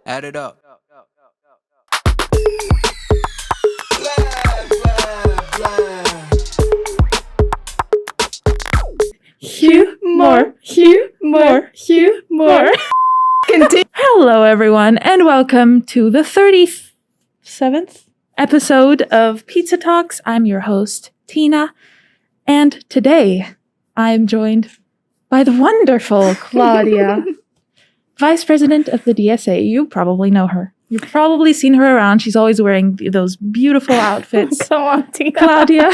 Add it up. Humor. Hello, everyone, and welcome to the 37th episode of Pizza Talks. I'm your host, Tina, and today I'm joined by the wonderful Claudia, Vice President of the DSA. You probably know her. You've probably seen her around. She's always wearing those beautiful outfits. Come on, Tina. Claudia,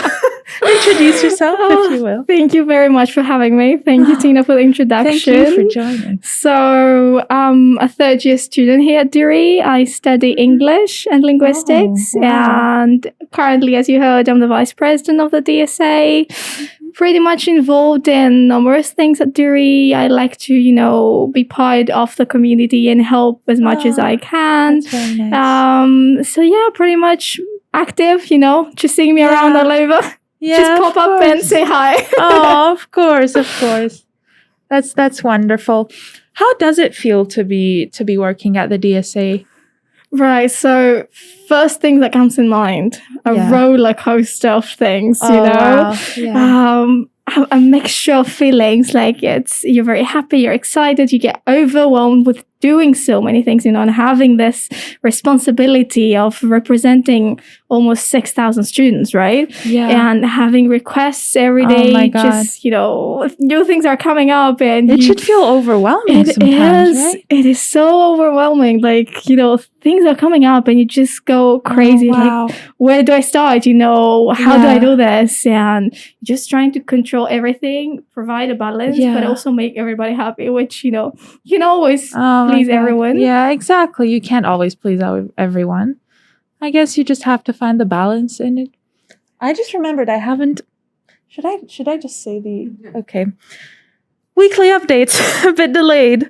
introduce yourself, if you will. Thank you very much for having me. Thank you, Tina, for the introduction. Thank you for joining. So, I'm a third-year student here at Deree. I study English and linguistics. Oh, wow. And currently, as you heard, I'm the Vice President of the DSA. Pretty much involved in numerous things at Deree. I like to, be part of the community and help as much as I can. That's very nice. So yeah, pretty much active, just seeing me around all over. Yeah, Just pop of up and course. say hi. Oh, of course. That's wonderful. How does it feel to be working at the DSA? Right. So first thing that comes in mind, a roller coaster of things, Wow. Yeah. A mixture of feelings. Like you're very happy, you're excited, you get overwhelmed with doing so many things, and having this responsibility of representing almost 6,000 students, right? Yeah. And having requests every day. Oh my God. Just, new things are coming up, and It should feel overwhelming It sometimes, is. right? It is so overwhelming. Like, things are coming up and you just go crazy. Oh, wow. Like, where do I start? How do I do this? And just trying to control everything, provide a balance, but also make everybody happy, which, you can always please everyone. Yeah, exactly. You can't always please everyone. I guess you just have to find the balance in it. I just remembered I haven't. Should I just say the okay? Weekly updates, a bit delayed.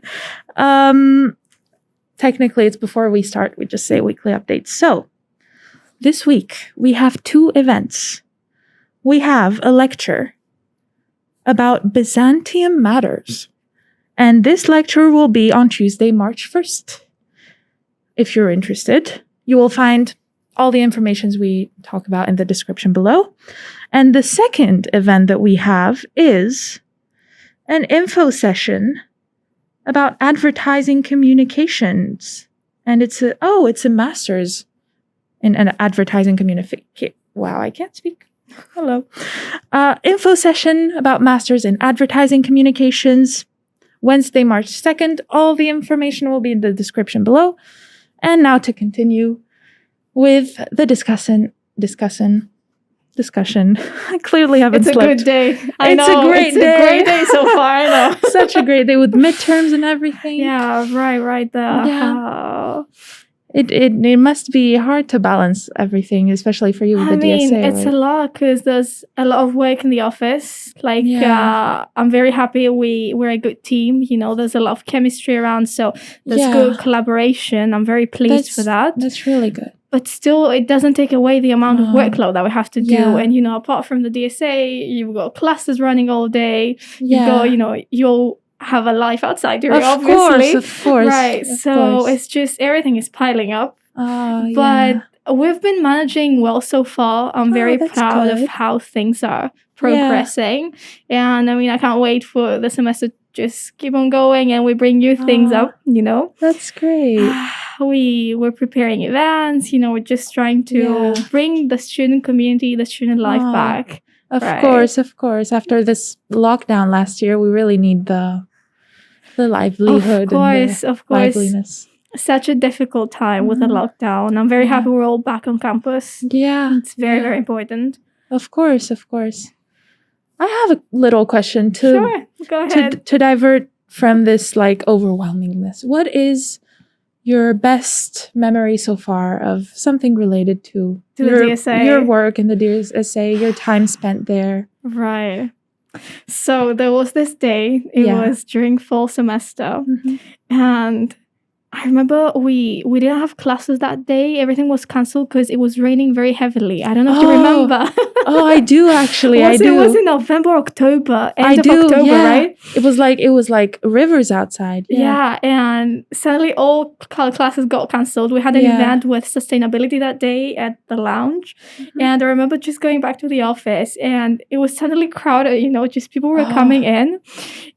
Technically, it's before we start. We just say weekly updates. So this week we have two events. We have a lecture about Byzantium matters. And this lecture will be on Tuesday, March 1st. If you're interested, you will find all the information we talk about in the description below. And the second event that we have is an info session about advertising communications. And it's a master's in advertising communication. Wow, I can't speak. Hello. Info session about master's in advertising communications. Wednesday, March 2nd. All the information will be in the description below. And now to continue with the discussion. I clearly haven't slept. It's a good day. It's a great day. It's a great day so far. I know. Such a great day with midterms and everything. Yeah, right there. Yeah. It must be hard to balance everything, especially for you with the DSA. It's a lot because there's a lot of work in the office. Like, Yeah. I'm very happy we're a good team. There's a lot of chemistry around, so there's good collaboration. I'm very pleased for that. That's really good. But still, it doesn't take away the amount of workload that we have to do. Yeah. And, apart from the DSA, you've got classes running all day. Yeah. You go, you'll have a life outside Deree, Of obviously. course. Right. Of So course. it's just everything is piling up. Yeah. But we've been managing well so far. I'm very that's proud good. of how things are progressing. And I can't wait for the semester to just keep on going and we bring new things up, That's great. We're preparing events, we're just trying to bring the student community, the student life back. Of Right. course. After this lockdown last year, we really need the livelihood Of course. liveliness. Such a difficult time with the lockdown. I'm very happy we're all back on campus. Yeah. It's very, very important. Of course. I have a little question Sure, go ahead. to divert from this overwhelmingness. What is your best memory so far of something related to the DSA? Your work in the DSA, your time spent there? Right. So there was this day, it was during fall semester, and I remember we didn't have classes that day. Everything was cancelled because it was raining very heavily. I don't know if you remember. I do actually. It was in November, October, end of October, right? It was like rivers outside. Yeah, and suddenly all classes got cancelled. We had an event with sustainability that day at the lounge, and I remember just going back to the office, and it was suddenly crowded. Just people were coming in,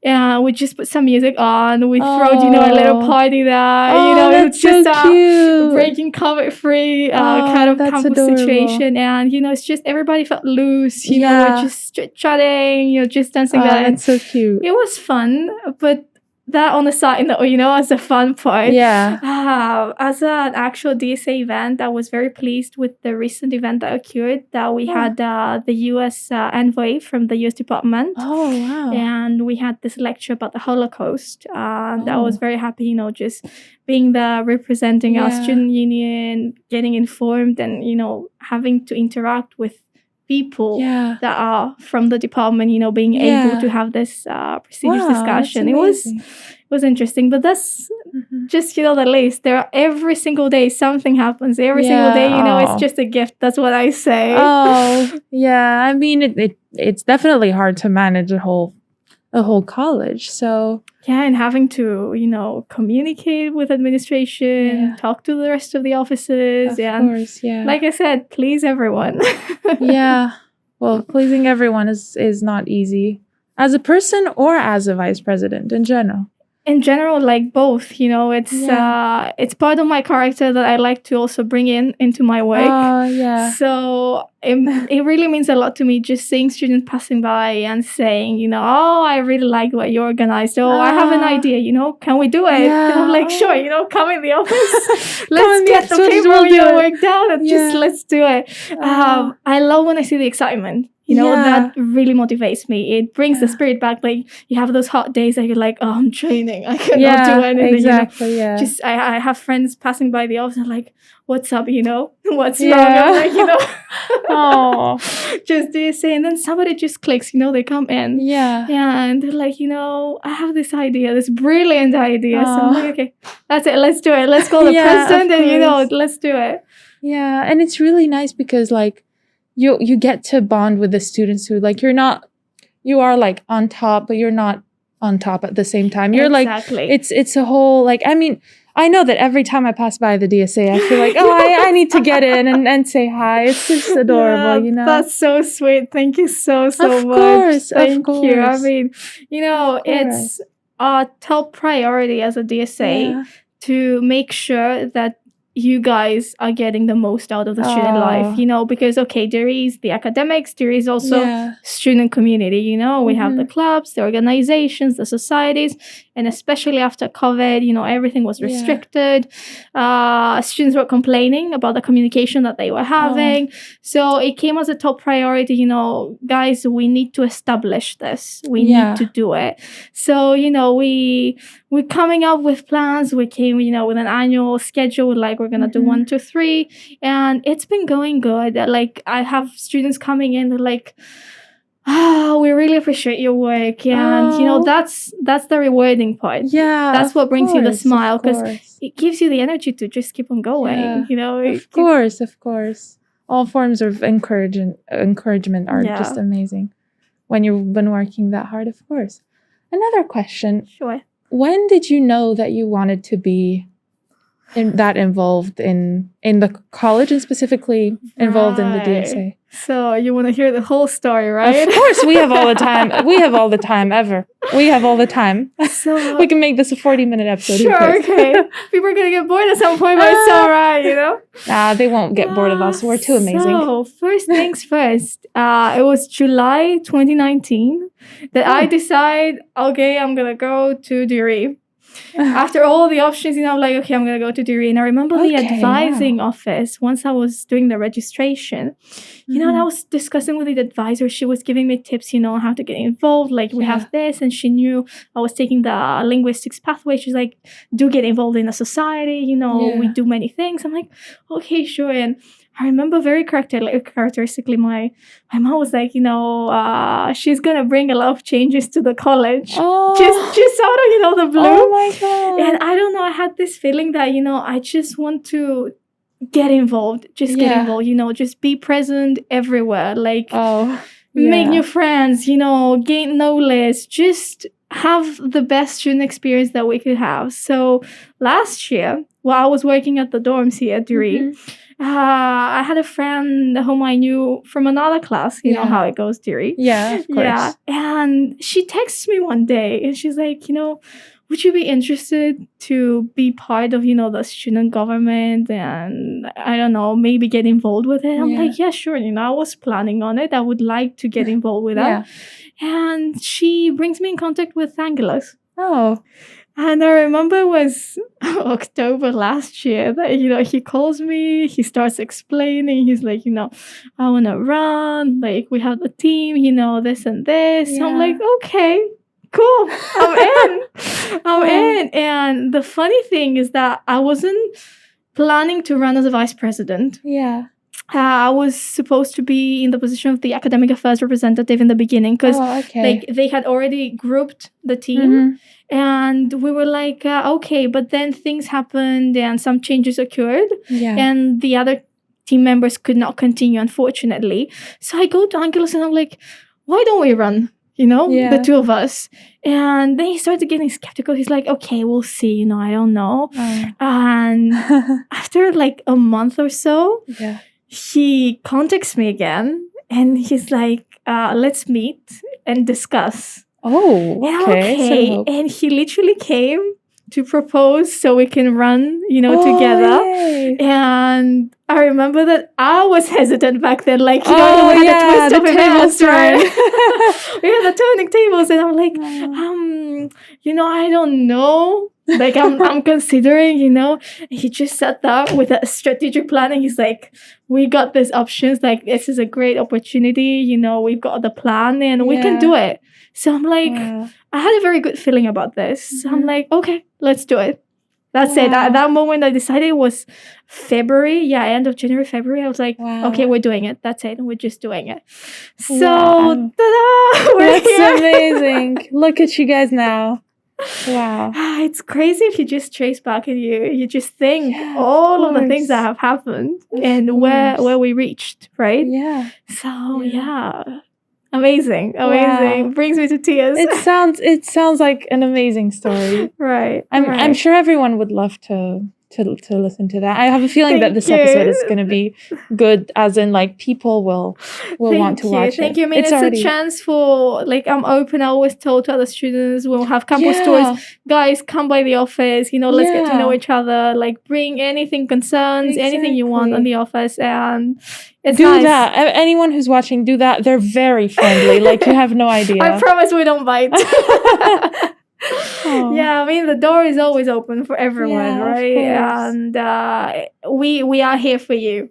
and we just put some music on. We throw, a little party there. It was just cute. breaking COVID-free kind of campus adorable. situation, and it's just everybody felt loose. We're just chatting, just dancing. That's so cute. It was fun, but that on the side, as a fun part. Yeah. As an actual DSA event, I was very pleased with the recent event that occurred. That we had the U.S. Envoy from the U.S. Department. Oh wow! And we had this lecture about the Holocaust. And I was very happy, just being there representing our student union, getting informed, and having to interact with people that are from the department, being able to have this prestigious discussion. It was interesting, but that's just the least. There are every single day something happens. Every single day, it's just a gift. That's what I say. Oh yeah, I mean it's definitely hard to manage a whole college. So and having to communicate with administration, talk to the rest of the offices, of course, like I said, please everyone. Well, pleasing everyone is not easy as a person or as a vice president in general. In general, like both, it's part of my character that I like to also bring into my work. So it really means a lot to me just seeing students passing by and saying, I really like what you organized. I have an idea, can we do it? And I'm like, sure, come in the office. Let's get the paper worked out and just let's do it. I love when I see the excitement. That really motivates me. It brings the spirit back. Like, you have those hot days that you're like, oh, I'm training. I cannot do anything. Exactly, Just, I have friends passing by the office and like, what's up, What's wrong? I'm like, oh, just do you say? And then somebody just clicks, they come in. And they're like, I have this idea, this brilliant idea. So I'm like, okay, that's it. Let's do it. Let's call the president and, let's do it. Yeah. And it's really nice because, like, you get to bond with the students who, like, you are like on top, but you're not on top at the same time. You're like, it's a whole, like, I mean, I know that every time I pass by the DSA, I feel like, I need to get in and say hi. It's just adorable, That's so sweet. Thank you so much. Thank you. I mean, it's our top priority as a DSA to make sure that you guys are getting the most out of the student life, because, there is the academics, there is also student community, we have the clubs, the organizations, the societies, and especially after COVID, everything was restricted. Students were complaining about the communication that they were having. So it came as a top priority, guys, we need to establish this. We need to do it. So, we're coming up with plans. We came, with an annual schedule, like we're going to do 1, 2, 3. And it's been going good. Like, I have students coming in, they're like, we really appreciate your work. And, that's the rewarding part. That's what brings you the smile, because it gives you the energy to just keep on going. Of course. All forms of encouragement are just amazing when you've been working that hard, of course. Another question. Sure. When did you know that you wanted to be involved in the college and specifically involved in the DSA? So you want to hear the whole story, right? Of course, we have all the time. We have all the time ever. We have all the time. So we can make this a 40-minute episode. Sure, okay. People are going to get bored at some point, but it's all right, Nah, they won't get bored of us. We're too amazing. So, first things first, it was July 2019 that I decide, okay, I'm going to go to Deree. After all the options, I'm like, okay, I'm going to go to Deree. And I remember the advising office, once I was doing the registration, and I was discussing with the advisor. She was giving me tips, on how to get involved. Like, we have this. And she knew I was taking the linguistics pathway. She's like, do get involved in a society. We do many things. I'm like, okay, sure. And I remember very characteristically, my mom was like, she's going to bring a lot of changes to the college. Just out of, of the blue. Oh my God. And I don't know, I had this feeling that, I just want to get involved. Just get involved, just be present everywhere. Like, make new friends, gain knowledge, just have the best student experience that we could have. So last year, while I was working at the dorms here at Deree, I had a friend whom I knew from another class. You know how it goes, Deree. Yeah, of course. Yeah, and she texts me one day and she's like, would you be interested to be part of, the student government and, I don't know, maybe get involved with it? I'm like, yeah, sure. I was planning on it. I would like to get involved with that. And she brings me in contact with Aggelos. Oh. And I remember it was October last year that, he calls me, he starts explaining, he's like, I want to run, like, we have a team, this and this. Yeah. So I'm like, okay, cool, I'm in. And the funny thing is that I wasn't planning to run as a vice president. Yeah. I was supposed to be in the position of the Academic Affairs representative in the beginning because they had already grouped the team and we were like, okay, but then things happened and some changes occurred and the other team members could not continue, unfortunately. So I go to Aggelos and I'm like, why don't we run? The two of us. And then he started getting skeptical. He's like, okay, we'll see. I don't know. And after like a month or so, he contacts me again and he's like, let's meet and discuss. Oh, okay. And he literally came to propose so we can run, together. Yay. And I remember that I was hesitant back then. Like, we had the tables, right? We had the turning tables and I'm like, I don't know. Like, I'm considering, He just sat down with a strategic plan and he's like, we got these options. Like, this is a great opportunity. We've got the plan and we can do it. So I'm like, I had a very good feeling about this. So I'm like, okay, let's do it. That's it. At that moment, I decided it was February. Yeah, end of January, February. I was like, okay, we're doing it. That's it. We're just doing it. So, ta-da! That's amazing. Look at you guys now. Wow. It's crazy if you just trace back and you just think all of the things that have happened and where we reached, right? Yeah. So, Amazing. Wow. Brings me to tears. It sounds like an amazing story. Right. I'm sure everyone would love to listen to that. I have a feeling that this episode is going to be good, as in like people will want to watch it. Thank you. I mean, it's a chance for, like, I'm open. I always told to other students, we'll have campus tours. Guys, come by the office. Let's get to know each other. Like, bring anything concerns, anything you want on the office, and it's do that. Anyone who's watching, do that. They're very friendly. Like, you have no idea. I promise we don't bite. Yeah, I mean, the door is always open for everyone, right? And we are here for you.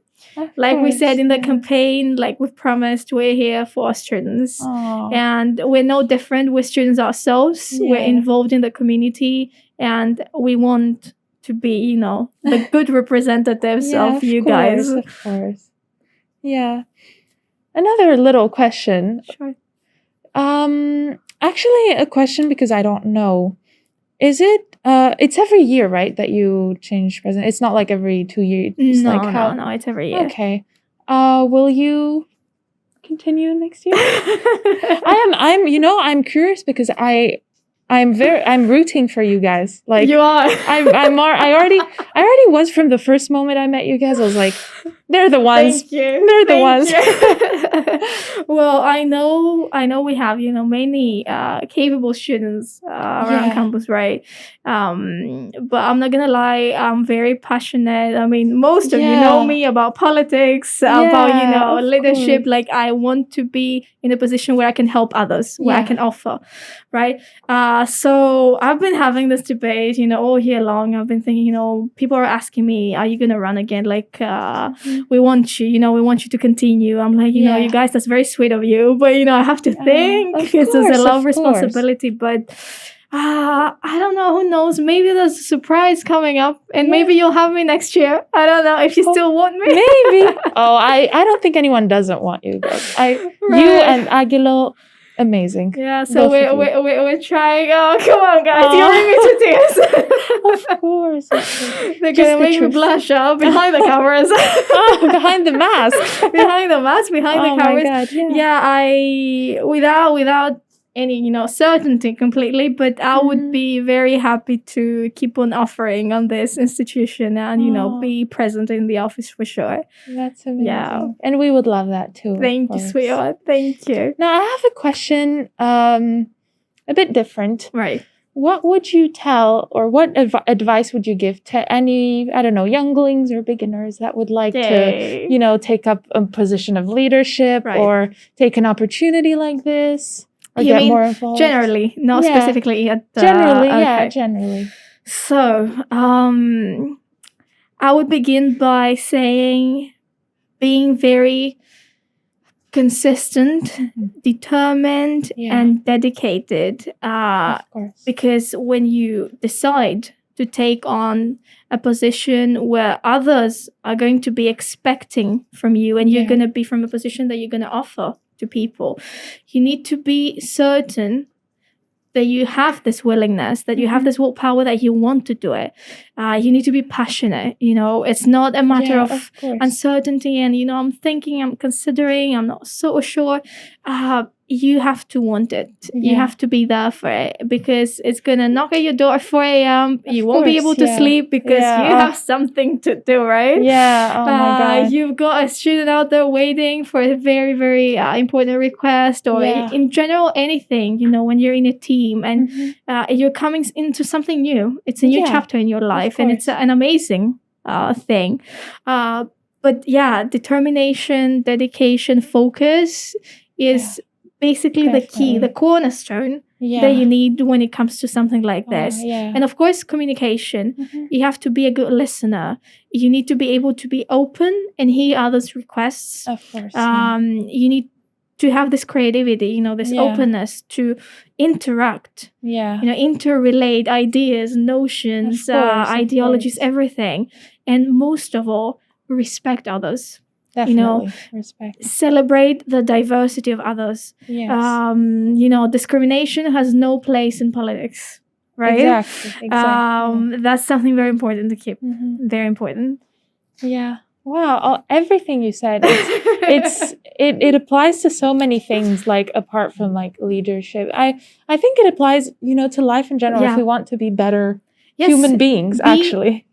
Like we said in the campaign, like we've promised, we're here for our students. And we're no different. We're students ourselves. We're involved in the community and we want to be, the good representatives of you guys. Of course. Yeah. Another little question. Sure. Actually, a question because I don't know. Is it? It's every year, right? That you change president. It's not like every 2 years. No, it's every year. Okay. Will you continue next year? I'm curious because I'm rooting for you guys. Like, you are. I already was from the first moment I met you guys. I was like, they're the ones. Thank you. They're the ones. Well, I know we have, many capable students around campus, right? But I'm not gonna lie, I'm very passionate. I mean, most of you know me about politics, about, leadership. Course. Like, I want to be in a position where I can help others, where I can offer, right? So I've been having this debate, all year long. I've been thinking, people are asking me, are you gonna run again? Like, we want you, we want you to continue. I'm like, you guys, that's very sweet of you, but I have to think because there's a lot of responsibility. But I don't know, who knows? Maybe there's a surprise coming up and maybe you'll have me next year. I don't know if you still want me. Maybe. I don't think anyone doesn't want you guys. You and Aggelos, Amazing. Yeah, so Both of you. we're trying. Oh, come on, guys! You're bringing me to tears. Of course. They're Just gonna the make me truth. blush up behind the cameras. Behind the mask. behind the mask, behind Oh the my cameras. God, yeah. Yeah, I without any certainty completely, but I would be very happy to keep on offering on this institution and be present in the office for sure. That's amazing. Yeah. And we would love that too. Thank you, sweetheart. Thank you. Now I have a question, a bit different. Right. What would you tell, or what advice would you give to any, I don't know, younglings or beginners that would like to, take up a position of leadership or take an opportunity like this? Or You get mean more involved? generally, not specifically at the... Generally. So, I would begin by saying being very consistent, determined, and dedicated. Of course. Because when you decide to take on a position where others are going to be expecting from you, and you're going to be from a position that you're going to offer to people, you need to be certain that you have this willingness, that you have this willpower, that you want to do it. You need to be passionate. It's not a matter of uncertainty and, I'm thinking, I'm considering, I'm not so sure. You have to want it. You have to be there for it, because it's going to knock at your door at 4 a.m. You won't be able to sleep because you have something to do, right? Yeah. Oh my God. You've got a student out there waiting for a very, very important request, or in general, anything, when you're in a team and you're coming into something new. It's a new chapter in your life, and it's an amazing thing. But determination, dedication, focus is basically the key, the cornerstone that you need when it comes to something like this. And of course, communication. You have to be a good listener. You need to be able to be open and hear others' requests. Of course. You need to have this creativity, this openness to interact. Interrelate ideas, notions, ideologies, everything. And most of all, respect others. Definitely. Respect. Celebrate the diversity of others. Yes. Discrimination has no place in politics, right? Exactly. That's something very important to keep. Very important. Yeah. Wow. Everything you said, it applies to so many things, like apart from like leadership. I think it applies, to life in general. If we want to be better human beings, actually,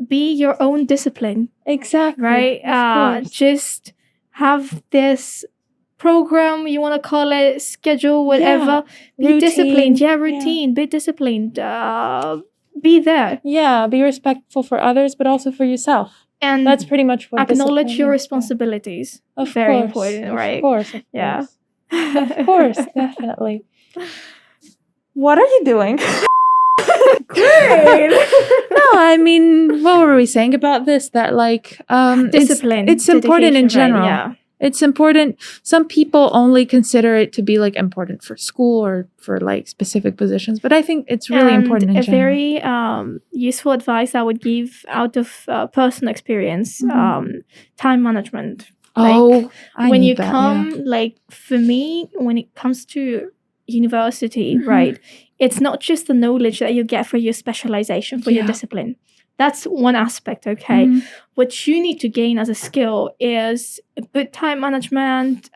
Be your own discipline. Exactly. Right? Just have this program, you want to call it, schedule, whatever. Be routine. Disciplined. Routine. Be disciplined. Be there. Yeah, be respectful for others, but also for yourself. And that's pretty much what acknowledge your responsibilities. Very important, right? Of course. Yeah. Of course, definitely. What are you doing? Great. No, I mean, what were we saying about this? That like discipline. It's important in general. Right? It's important. Some people only consider it to be like important for school or for like specific positions, but I think it's really important in general. Very useful advice I would give out of personal experience: time management. When you come, like for me, when it comes to university, right? It's not just the knowledge that you get for your specialization, for your discipline. That's one aspect, okay? What you need to gain as a skill is a good time management,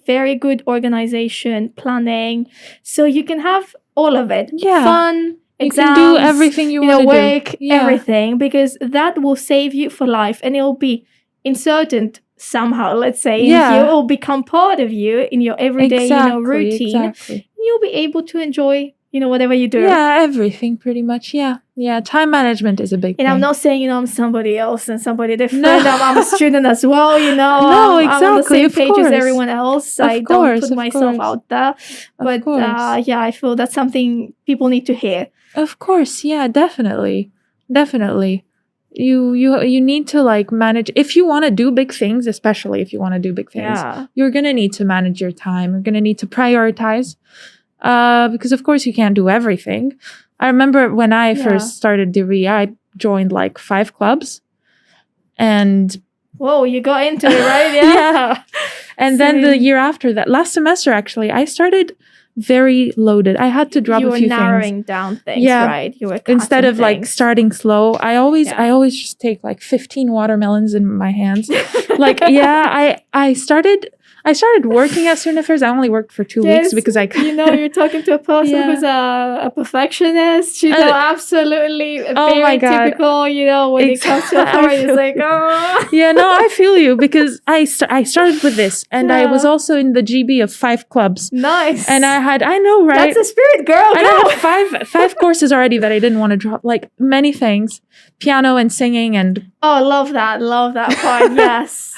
very good organization, planning. So you can have all of it. Fun, exams, you can do everything you want to work, everything, because that will save you for life, and it will be inserted somehow, let's say. It will become part of you in your everyday routine. Exactly. You'll be able to enjoy whatever you do. Yeah, everything pretty much. Yeah. Time management is a big thing. And I'm not saying, I'm somebody else and somebody different. No. I'm a student as well, No, exactly. I'm on the same page as everyone else. I don't put myself out there. But I feel that's something people need to hear. Of course. Yeah, definitely. Definitely. You need to like manage, if you want to do big things, especially if you want to do big things, you're going to need to manage your time. You're going to need to prioritize. Because of course you can't do everything. I remember when I first started Deree, I joined like 5 clubs, and whoa, you got into it, right? And then the year after that, last semester actually, I started very loaded. I had to drop a few things. You were narrowing down things, right? You were instead of like things. starting slow. I always just take like 15 watermelons in my hands. Like, I started working at student affairs. I only worked for 2 weeks because I could. You know, you're talking to a person who's a perfectionist. You know, absolutely very typical. You know, when it comes to art, it's like, oh. Yeah, no, I feel you because I started with this, and I was also in the GB of 5 clubs. Nice. And I know, right? That's a spirit, girl. And I had five courses already that I didn't want to drop. Like many things, piano and singing and. Oh, love that part. Yes.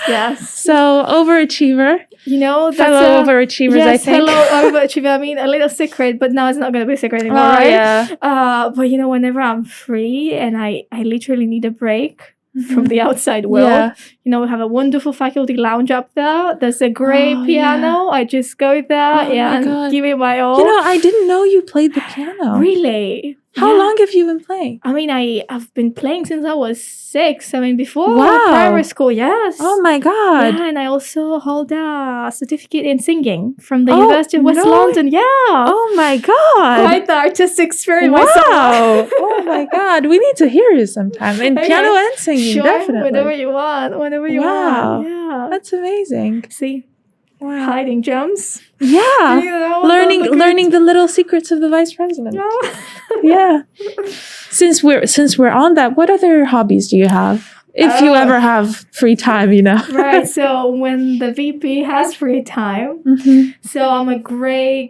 So overachiever. You know, fellow overachievers, I think. Fellow overachiever. I mean, a little secret, but now it's not going to be a secret anymore, right? Yeah. But you know, whenever I'm free and I literally need a break from the outside world, you know, we have a wonderful faculty lounge up there. There's a great piano. I just go there and give it my all. You know, I didn't know you played the piano. Really? How long have you been playing? I mean, I've been playing since I was 6. I mean, before primary school, yes. Oh my God. Yeah, and I also hold a certificate in singing from the University of West London. Yeah. Oh my God. Quite the artistic spirit myself. myself. Oh my God. We need to hear you sometime. In piano and singing, definitely. Whenever you want. Whenever you want. Yeah. That's amazing. See? Wow. Hiding gems. Yeah. You know, learning the little secrets of the vice president. Yeah. Since we're on that, what other hobbies do you have? If you ever have free time, you know. Right. So when the VP has free time, so I'm a great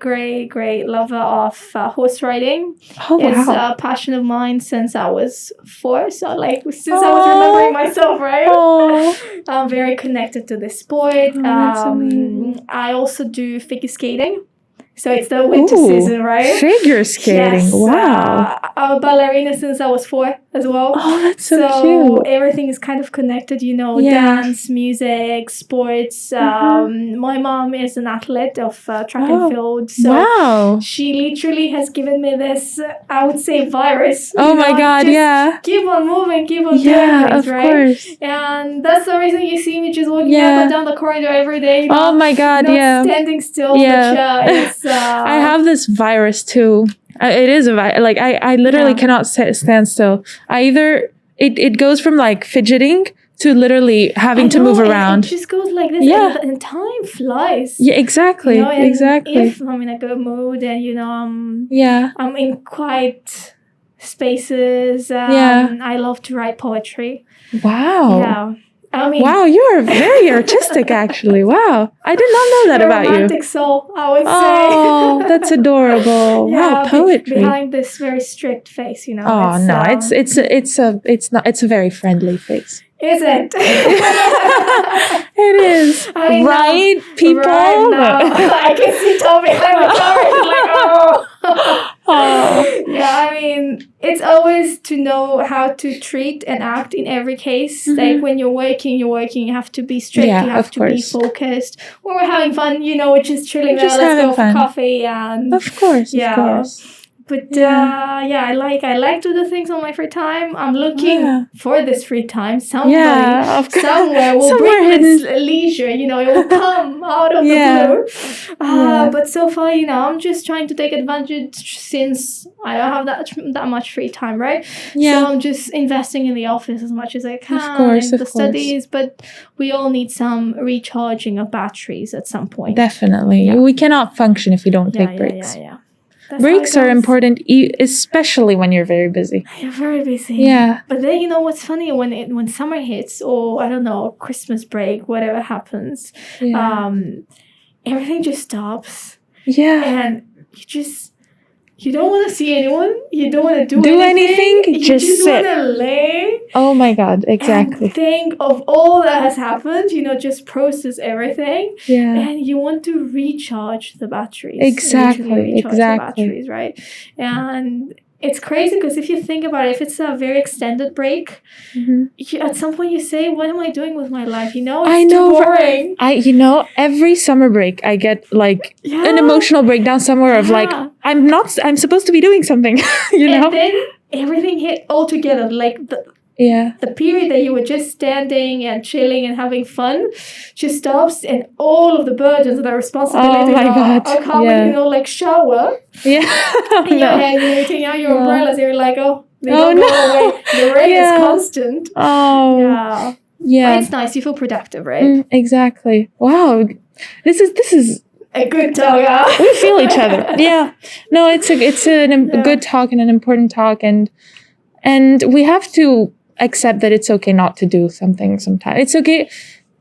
lover of horse riding. Oh, wow. It's a passion of mine since I was 4. So like since I was remembering myself, right? Oh. I'm very connected to this sport. I also do figure skating. So it's the winter season, right? Figure skating. Yes, Wow. I'm a ballerina since I was 4 as well. Oh, that's so cute. Everything is kind of connected, you know, dance, music, sports. My mom is an athlete of track and field. So she literally has given me this, I would say, virus. Oh my God, yeah. Keep on moving, keep on doing things, right? Course. And that's the reason you see me just walking up and down the corridor every day. You know, oh my God, not standing still, but I have this virus too. It is a virus. Like I literally cannot stand still. It goes from like fidgeting to literally having to move around. It just goes like this, and time flies. Yeah, exactly, you know, exactly. If I'm in a good mood and you know I'm in quiet spaces. I love to write poetry. Wow. Yeah. I mean, wow, you are very artistic, actually. Wow, I did not know that about you. Romantic soul, I would say. Oh, that's adorable. Wow, poetry behind this very strict face, you know. Oh no, it's a very friendly face. Is it? It is. Right, people? Right now, I can see Tom behind the camera. He's like, oh. Yeah, I mean, it's always to know how to treat and act in every case. Like when you're working, you have to be strict, you have to be focused. When we're having fun, you know, we're just chilling there, let's go for coffee. And of course. But I like to do things on my free time. I'm looking for this free time. Somewhere will bring this leisure. You know, it will come out of the blue. But so far, you know, I'm just trying to take advantage since I don't have that much free time, right? Yeah. So I'm just investing in the office as much as I can. Of course, in the studies. But we all need some recharging of batteries at some point. Definitely. Yeah. We cannot function if we don't take breaks. That's breaks are important, especially when you're very busy. You're very busy. Yeah. But then, you know, what's funny, when summer hits or, I don't know, Christmas break, whatever happens, everything just stops. Yeah. And you don't want to see anyone. You don't want to do anything. You just want to lay. Oh my God, exactly. And think of all that has happened, you know, just process everything. Yeah. And you want to recharge the batteries. Exactly. The batteries, right? And it's crazy because if you think about it, if it's a very extended break, at some point you say, what am I doing with my life? You know, it's too boring. Every summer break, I get like an emotional breakdown somewhere of like, I'm supposed to be doing something, you know? And then everything hit all together. Like Yeah. The period that you were just standing and chilling and having fun just stops, and all of the burdens and the responsibilities are coming, like shower. Yeah. In your head, you're taking out your umbrellas, and you're like, they don't go away. The rain is constant. Oh. Yeah. But it's nice. You feel productive, right? Exactly. Wow. This is a good talk. We feel each other. Yeah. No, it's a good talk and an important talk, and we have to accept that it's okay not to do something sometimes. It's okay.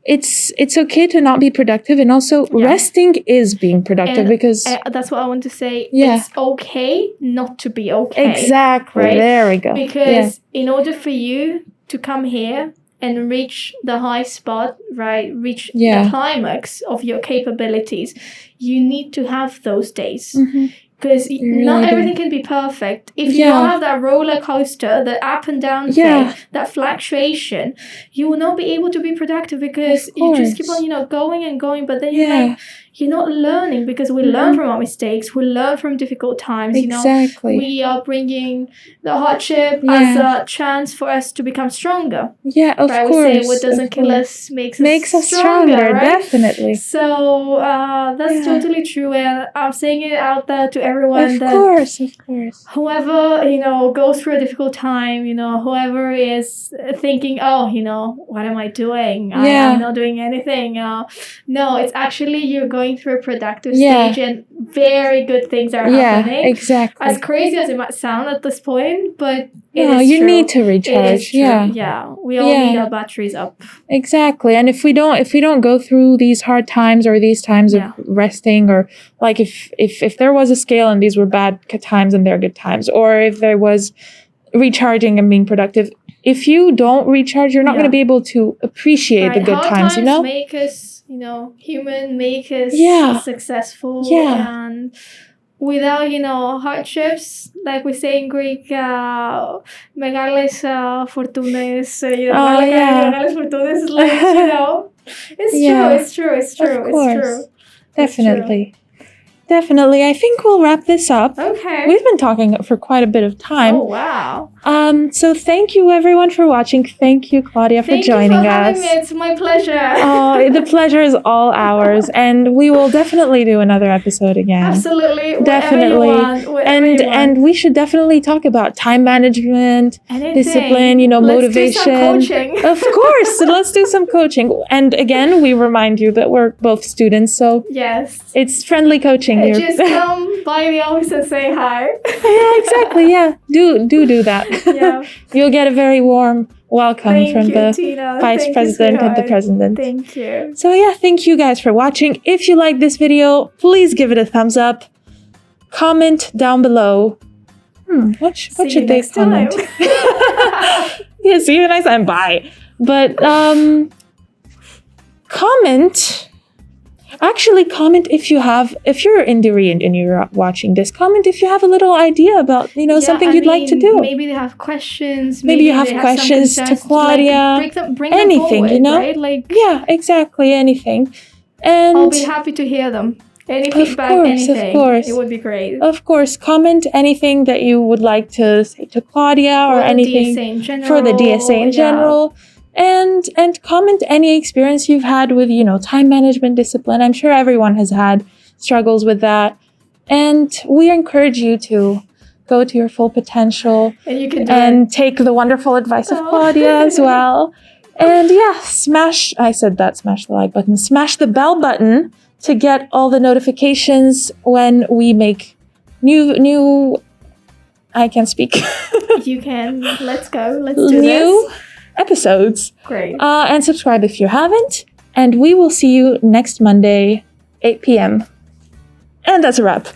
It's okay to not be productive, and also resting is being productive, because that's what I want to say. Yeah. It's okay not to be okay. Exactly. Right? There we go. Because in order for you to come here and reach the high spot, right? Reach the climax of your capabilities, you need to have those days. Because not everything can be perfect. If you don't have that roller coaster, the up and down thing, that fluctuation, you will not be able to be productive, because you just keep on, going and going. But then you're not learning, because we learn from our mistakes. We learn from difficult times. Exactly. We are bringing the hardship as a chance for us to become stronger. Yeah, of course. We say what doesn't kill us makes us stronger, right? Definitely. So that's totally true, and I'm saying it out there to everyone. Of course. Whoever goes through a difficult time, whoever is thinking, what am I doing? I'm not doing anything. No, it's actually you're going through a productive stage, and very good things are happening. Yeah, exactly. As crazy as it might sound at this point, but you need to recharge. Yeah. We all need our batteries up. Exactly. And if we don't go through these hard times, or these times of resting, or like if there was a scale and these were bad times and they're good times, or if there was recharging and being productive, if you don't recharge, you're not going to be able to appreciate the good hard times, make us human, make us successful, and without hardships, like we say in Greek, megales fortunes, megales fortunes, is like it's true. Definitely. Definitely. I think we'll wrap this up. Okay. We've been talking for quite a bit of time. Oh, wow. So thank you everyone for watching. Thank you, Claudia, for joining us. Thank you for having me. It's my pleasure. Oh, the pleasure is all ours. And we will definitely do another episode again. Absolutely. Definitely. And we should definitely talk about time management, discipline, motivation. Let's do some coaching. Of course. Let's do some coaching. And again, we remind you that we're both students, so it's friendly coaching here. Just come by the office and say hi. Yeah, exactly. Yeah. Do that. Yeah. You'll get a very warm welcome from the Tina. Vice President and the President. Thank you. So thank you guys for watching. If you like this video, please give it a thumbs up. Comment down below. What should they comment? Yeah, see you next time. Bye. But comment. Actually, comment if you're in Deree and you're watching this, comment if you have a little idea about, something you'd like to do. Maybe they have questions. Maybe you have questions to Claudia. Bring anything, them forward, right? Yeah, exactly, anything. And I'll be happy to hear them. Any feedback, anything. Of course. It would be great. Of course, comment anything that you would like to say to Claudia or anything for the DSA in general. And comment any experience you've had with, time management, discipline. I'm sure everyone has had struggles with that. And we encourage you to go to your full potential and take the wonderful advice of Claudia as well. And smash the like button, smash the bell button to get all the notifications when we make new I can't speak. You can. Let's go. Let's do this. Episodes. Great. And subscribe if you haven't. And we will see you next Monday, 8 p.m. And that's a wrap.